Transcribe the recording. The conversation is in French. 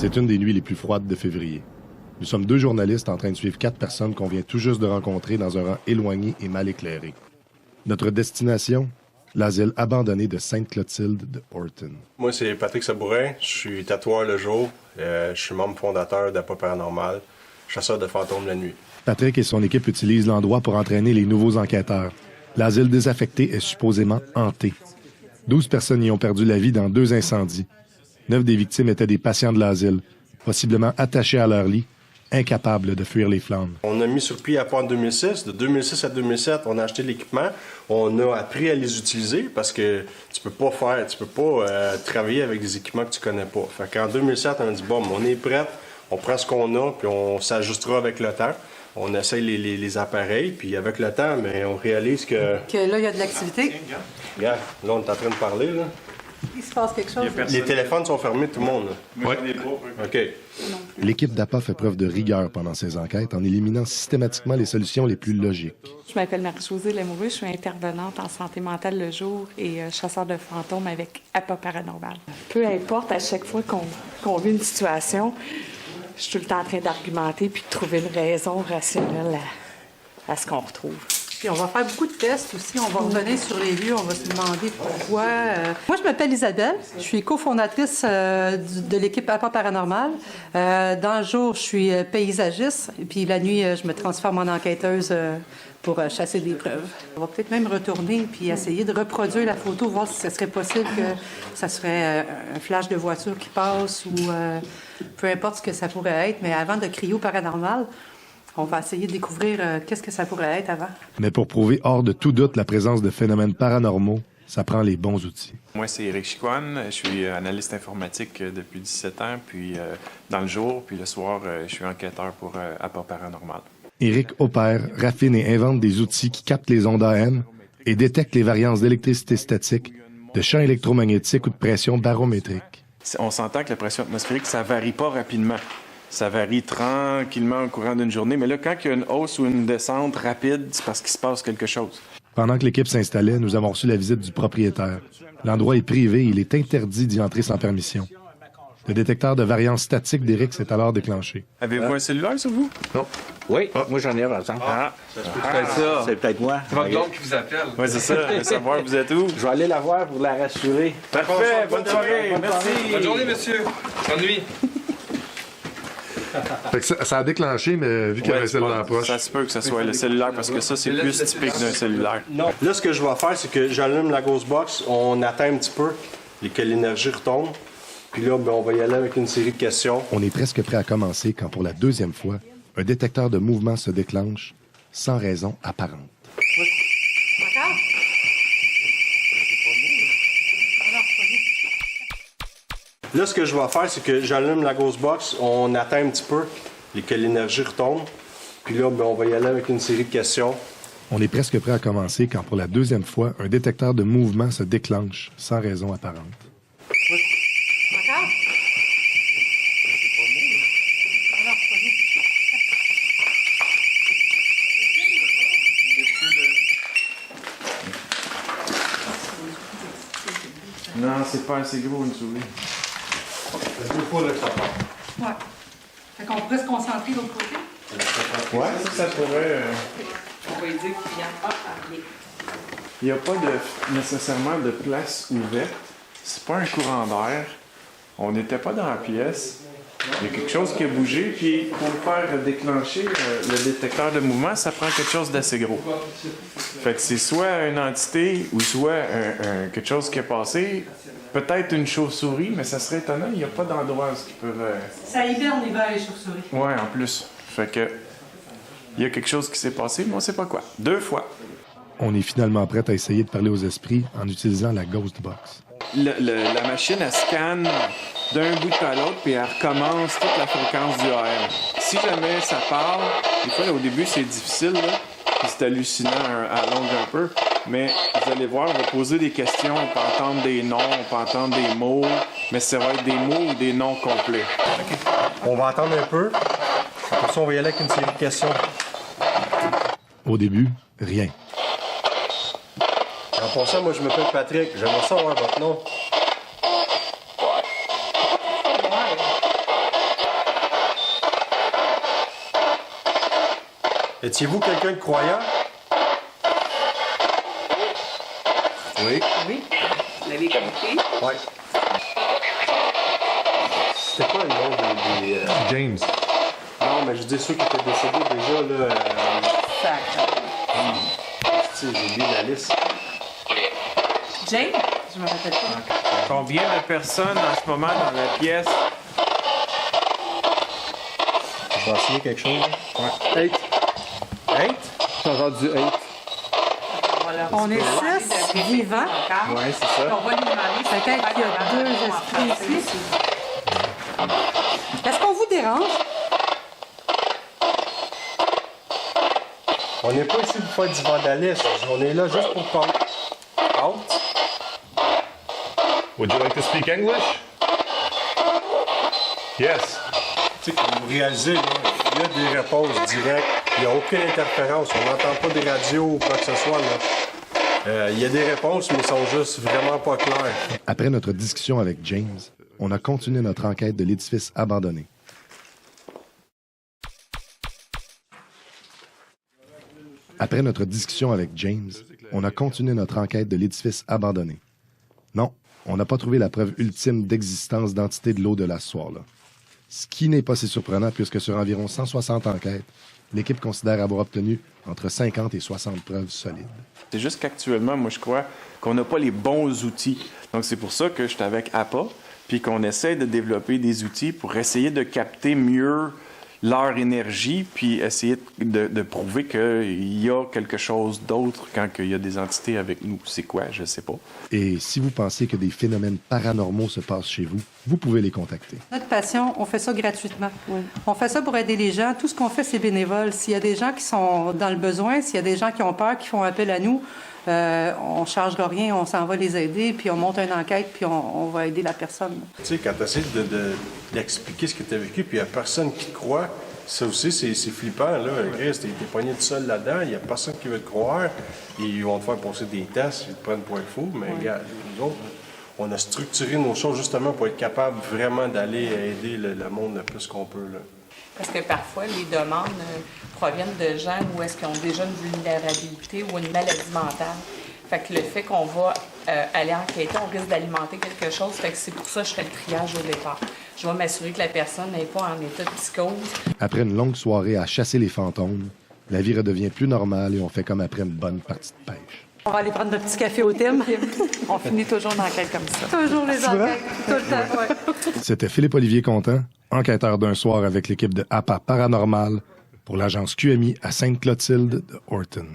C'est une des nuits les plus froides de février. Nous sommes 2 journalistes en train de suivre 4 personnes qu'on vient tout juste de rencontrer dans un rang éloigné et mal éclairé. Notre destination, l'asile abandonné de Sainte-Clotilde de Horton. Moi, c'est Patrick Sabourin. Je suis tatoueur le jour. Je suis membre fondateur d'Appât Paranormal, chasseur de fantômes la nuit. Patrick et son équipe utilisent l'endroit pour entraîner les nouveaux enquêteurs. L'asile désaffecté est supposément hanté. 12 personnes y ont perdu la vie dans 2 incendies. 9 des victimes étaient des patients de l'asile, possiblement attachés à leur lit, incapables de fuir les flammes. On a mis sur pied Appât en 2006. De 2006 à 2007, on a acheté l'équipement. On a appris à les utiliser parce que tu peux pas travailler avec des équipements que tu connais pas. Fait qu'en 2007, on a dit bon, on est prêt, on prend ce qu'on a puis on s'ajustera avec le temps. On essaye les appareils, puis avec le temps, mais on réalise que là, il y a de l'activité. Regarde, là, on est en train de parler, là. Il se passe quelque chose. Les téléphones sont fermés, tout le monde. Oui. OK. L'équipe d'APA fait preuve de rigueur pendant ses enquêtes en éliminant systématiquement les solutions les plus logiques. Je m'appelle Marie-Josée Lamoureux, je suis intervenante en santé mentale le jour et chasseur de fantômes avec Appât Paranormal. Peu importe, à chaque fois qu'on vit une situation, je suis tout le temps en train d'argumenter puis de trouver une raison rationnelle à ce qu'on retrouve. Puis on va faire beaucoup de tests aussi. On va revenir sur les lieux. On va se demander pourquoi. Moi, je m'appelle Isabelle. Je suis cofondatrice de l'équipe Appât Paranormal. Dans le jour, je suis paysagiste. Et puis la nuit, je me transforme en enquêteuse pour chasser des preuves. On va peut-être même retourner puis essayer de reproduire la photo, voir si ce serait possible que ça serait un flash de voiture qui passe ou peu importe ce que ça pourrait être. Mais avant de crier au paranormal, on va essayer de découvrir qu'est-ce que ça pourrait être avant. Mais pour prouver hors de tout doute la présence de phénomènes paranormaux, ça prend les bons outils. Moi, c'est Éric Chicoine. Je suis analyste informatique depuis 17 ans, puis dans le jour, puis le soir, je suis enquêteur pour Appât Paranormal. Éric opère, raffine et invente des outils qui captent les ondes AM et détectent les variances d'électricité statique, de champs électromagnétiques ou de pression barométrique. On s'entend que la pression atmosphérique, ça varie pas rapidement. Ça varie tranquillement au courant d'une journée, mais là, quand il y a une hausse ou une descente rapide, c'est parce qu'il se passe quelque chose. Pendant que l'équipe s'installait, nous avons reçu la visite du propriétaire. L'endroit est privé et il est interdit d'y entrer sans permission. Le détecteur de variance statique d'Éric s'est alors déclenché. Avez-vous un cellulaire sur vous? Non. Oui, moi j'en ai par exemple. C'est peut-être moi. C'est votre blonde qui vous appelle. Oui, c'est ça. Je veux savoir, vous êtes où? Je vais aller la voir pour la rassurer. Parfait, bonne soirée, merci. Bonne journée, monsieur. Bonne nuit. Fait que ça a déclenché, mais vu qu'il y avait un cellulaire proche. Ça se peut que ce soit le cellulaire, parce que ça, c'est plus typique d'un cellulaire. Non. Là, ce que je vais faire, c'est que j'allume la Ghost Box, on attend un petit peu et que l'énergie retombe. Puis là, on va y aller avec une série de questions. On est presque prêt à commencer quand, pour la 2e fois, un détecteur de mouvement se déclenche sans raison apparente. Encore? Là, ce que je vais faire, c'est que j'allume la Ghost Box, on attend un petit peu et que l'énergie retombe. Puis là, on va y aller avec une série de questions. On est presque prêt à commencer quand, pour la 2e fois, un détecteur de mouvement se déclenche sans raison apparente. Encore? Non, c'est pas assez gros, une souris. Ouais. Fait qu'on pourrait se concentrer de l'autre côté. Ouais, ça pourrait... On va lui dire qu'il vient pas parler. Il n'y a pas nécessairement de place ouverte. C'est pas un courant d'air. On n'était pas dans la pièce. Il y a quelque chose qui a bougé, puis pour le faire déclencher le détecteur de mouvement, ça prend quelque chose d'assez gros. Fait que c'est soit une entité ou soit quelque chose qui est passé. Peut-être une chauve-souris, mais ça serait étonnant, il n'y a pas d'endroit où qui peut... Ça hiberne l'hiver, les chauves-souris. Ouais, en plus. Fait que il y a quelque chose qui s'est passé, mais on ne sait pas quoi. 2 fois. On est finalement prêt à essayer de parler aux esprits en utilisant la Ghost Box. La machine, elle scanne d'un bout à l'autre, puis elle recommence toute la fréquence du AM. Si jamais ça parle, des fois, là, au début, c'est difficile, là, puis c'est hallucinant à longue un peu, mais vous allez voir, on va poser des questions, on peut entendre des noms, on peut entendre des mots, mais ça va être des mots ou des noms complets. On va attendre un peu. Pour ça, on va y aller avec une série de questions. Au début, rien. En passant, moi, je m'appelle Patrick. J'aimerais savoir votre nom. Étiez-vous quelqu'un de croyant? Oui. Oui. Vous l'avez compris? Oui. C'était quoi le nom des James. Non, mais je dis ceux qui étaient décédés déjà, là. J'ai oublié la liste. Jane? Je me rappelle pas. Combien de personnes en ce moment dans la pièce? Je vais essayer quelque chose. Ouais. 8. 8? T'as rendu 8. On est 6 vivants. Oui, c'est ça. On va lui demander. Peut-être qu'il y a 2 esprits ici. Est-ce qu'on vous dérange? On n'est pas ici pour faire du vandalisme. On est là juste pour parler. Out. Would you like to speak English? Yes. Tu sais, comme vous réalisez, là, il y a des réponses directes. Il n'y a aucune interférence. On n'entend pas des radios ou quoi que ce soit. Il y a des réponses, mais elles sont juste vraiment pas claires. Après notre discussion avec James, on a continué notre enquête de l'édifice abandonné. Après notre discussion avec James, on a continué notre enquête de l'édifice abandonné. Non, on n'a pas trouvé la preuve ultime d'existence d'entités de l'eau de la ce soir-là. Ce qui n'est pas si surprenant puisque sur environ 160 enquêtes, l'équipe considère avoir obtenu entre 50 et 60 preuves solides. C'est juste qu'actuellement, moi, je crois qu'on n'a pas les bons outils. Donc, c'est pour ça que je suis avec APA, puis qu'on essaie de développer des outils pour essayer de capter mieux leur énergie, puis essayer de prouver qu'il y a quelque chose d'autre quand il y a des entités avec nous. C'est quoi? Je ne sais pas. Et si vous pensez que des phénomènes paranormaux se passent chez vous, vous pouvez les contacter. Notre passion, on fait ça gratuitement. On fait ça pour aider les gens. Tout ce qu'on fait, c'est bénévole. S'il y a des gens qui sont dans le besoin, s'il y a des gens qui ont peur, qui font appel à nous, on ne charge rien, on s'en va les aider, puis on monte une enquête, puis on va aider la personne. Tu sais, quand tu essaies d'expliquer ce que tu as vécu, puis il n'y a personne qui te croit, ça aussi, c'est flippant. Là. Chris, t'es pogné tout seul là-dedans, il n'y a personne qui veut te croire. Ils vont te faire passer des tests, ils te prennent pour un fou, mais regarde, nous autres, on a structuré nos choses justement pour être capable vraiment d'aller aider le monde le plus qu'on peut. Là. Parce que parfois, les demandes proviennent de gens où est-ce qu'ils ont déjà une vulnérabilité ou une maladie mentale. Fait que le fait qu'on va aller enquêter, on risque d'alimenter quelque chose. Fait que c'est pour ça que je fais le triage au départ. Je vais m'assurer que la personne n'est pas en état de psychose. Après une longue soirée à chasser les fantômes, la vie redevient plus normale et on fait comme après une bonne partie de pêche. On va aller prendre notre petit café au thème. On finit toujours une enquête comme ça. Toujours les enquêtes, tout le temps, ouais. C'était Philippe-Olivier Contant, enquêteur d'un soir avec l'équipe de APA Paranormal pour l'agence QMI à Sainte-Clotilde de Horton.